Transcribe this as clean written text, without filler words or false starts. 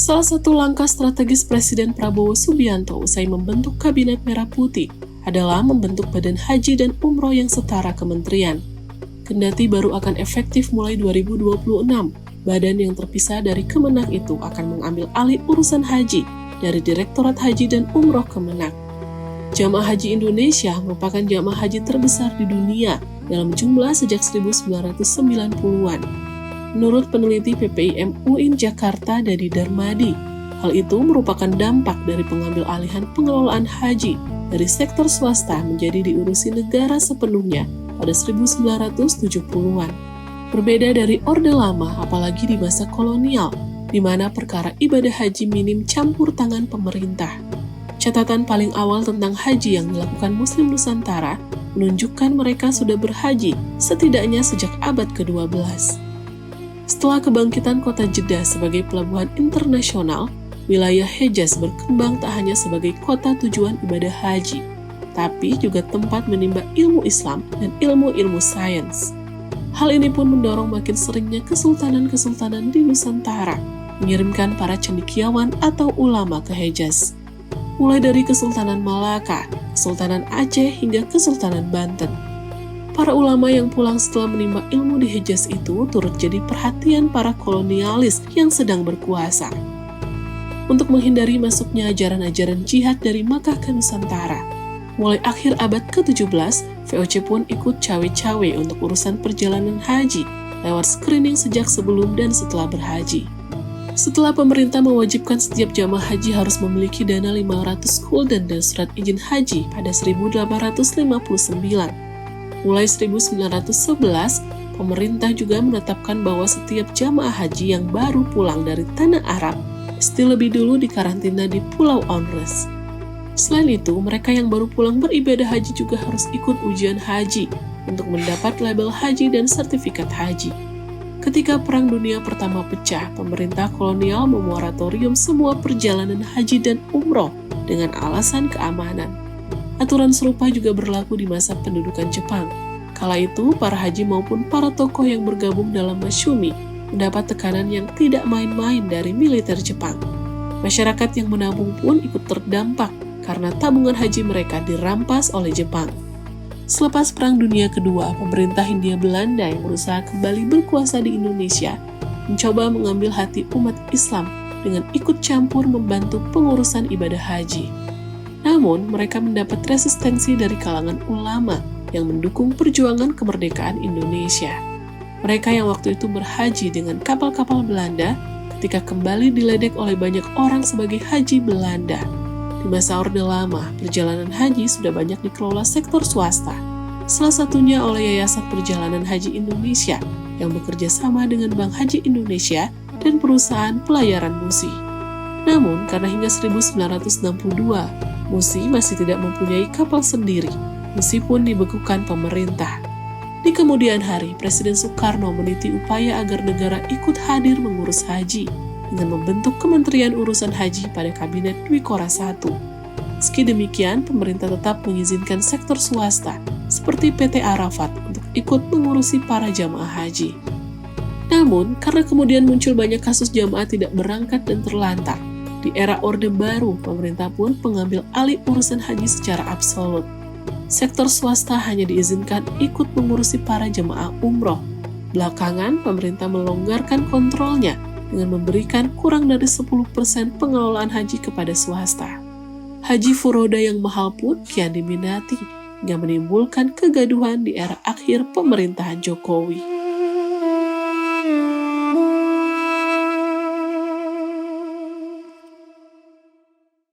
Salah satu langkah strategis Presiden Prabowo Subianto usai membentuk Kabinet Merah Putih adalah membentuk Badan Haji dan Umroh yang setara kementerian. Kendati baru akan efektif mulai 2026, badan yang terpisah dari Kemenak itu akan mengambil alih urusan haji dari Direktorat Haji dan Umroh Kemenak. Jamaah Haji Indonesia merupakan jamaah haji terbesar di dunia dalam jumlah sejak 1990-an. Menurut peneliti PPIM UIN Jakarta Dadi Darmadi, hal itu merupakan dampak dari pengambil alihan pengelolaan haji dari sektor swasta menjadi diurusi negara sepenuhnya pada 1970-an. Berbeda dari Orde Lama, apalagi di masa kolonial, di mana perkara ibadah haji minim campur tangan pemerintah. Catatan paling awal tentang haji yang dilakukan Muslim Nusantara menunjukkan mereka sudah berhaji setidaknya sejak abad ke-12. Setelah kebangkitan kota Jeddah sebagai pelabuhan internasional, wilayah Hejaz berkembang tak hanya sebagai kota tujuan ibadah haji, tapi juga tempat menimba ilmu Islam dan ilmu-ilmu sains. Hal ini pun mendorong makin seringnya kesultanan-kesultanan di Nusantara mengirimkan para cendekiawan atau ulama ke Hejaz. Mulai dari Kesultanan Malaka, Kesultanan Aceh hingga Kesultanan Banten. Para ulama yang pulang setelah menimba ilmu di Hejaz itu turut jadi perhatian para kolonialis yang sedang berkuasa. Untuk menghindari masuknya ajaran-ajaran jihad dari Makkah ke Nusantara, mulai akhir abad ke-17, VOC pun ikut cawe-cawe untuk urusan perjalanan haji lewat screening sejak sebelum dan setelah berhaji. Setelah pemerintah mewajibkan setiap jamaah haji harus memiliki dana 500 gulden dan surat izin haji pada 1859. Mulai 1911, pemerintah juga menetapkan bahwa setiap jamaah haji yang baru pulang dari tanah Arab mesti lebih dulu dikarantina di Pulau Onrus. Selain itu, mereka yang baru pulang beribadah haji juga harus ikut ujian haji untuk mendapat label haji dan sertifikat haji. Ketika Perang Dunia Pertama pecah, pemerintah kolonial memoratorium semua perjalanan haji dan umroh dengan alasan keamanan. Aturan serupa juga berlaku di masa pendudukan Jepang. Kala itu, para haji maupun para tokoh yang bergabung dalam Masyumi mendapat tekanan yang tidak main-main dari militer Jepang. Masyarakat yang menabung pun ikut terdampak karena tabungan haji mereka dirampas oleh Jepang. Selepas Perang Dunia Kedua, pemerintah Hindia Belanda yang berusaha kembali berkuasa di Indonesia mencoba mengambil hati umat Islam dengan ikut campur membantu pengurusan ibadah haji. Namun, mereka mendapat resistensi dari kalangan ulama yang mendukung perjuangan kemerdekaan Indonesia. Mereka yang waktu itu berhaji dengan kapal-kapal Belanda ketika kembali diledek oleh banyak orang sebagai haji Belanda. Di masa Orde Lama, perjalanan haji sudah banyak dikelola sektor swasta, salah satunya oleh Yayasan Perjalanan Haji Indonesia yang bekerja sama dengan Bank Haji Indonesia dan perusahaan pelayaran MUSI. Namun, karena hingga 1962, MUSI masih tidak mempunyai kapal sendiri, MUSI pun dibekukan pemerintah. Di kemudian hari, Presiden Soekarno meniti upaya agar negara ikut hadir mengurus haji dengan membentuk Kementerian Urusan Haji pada Kabinet Dwi Kora I. Meski demikian, pemerintah tetap mengizinkan sektor swasta seperti PT Arafat untuk ikut mengurusi para jamaah haji. Namun, karena kemudian muncul banyak kasus jamaah tidak berangkat dan terlantar, di era Orde Baru, pemerintah pun mengambil alih urusan haji secara absolut. Sektor swasta hanya diizinkan ikut mengurusi para jemaah umroh. Belakangan, pemerintah melonggarkan kontrolnya dengan memberikan kurang dari 10% pengelolaan haji kepada swasta. Haji furoda yang mahal pun kian diminati, hingga menimbulkan kegaduhan di era akhir pemerintahan Jokowi.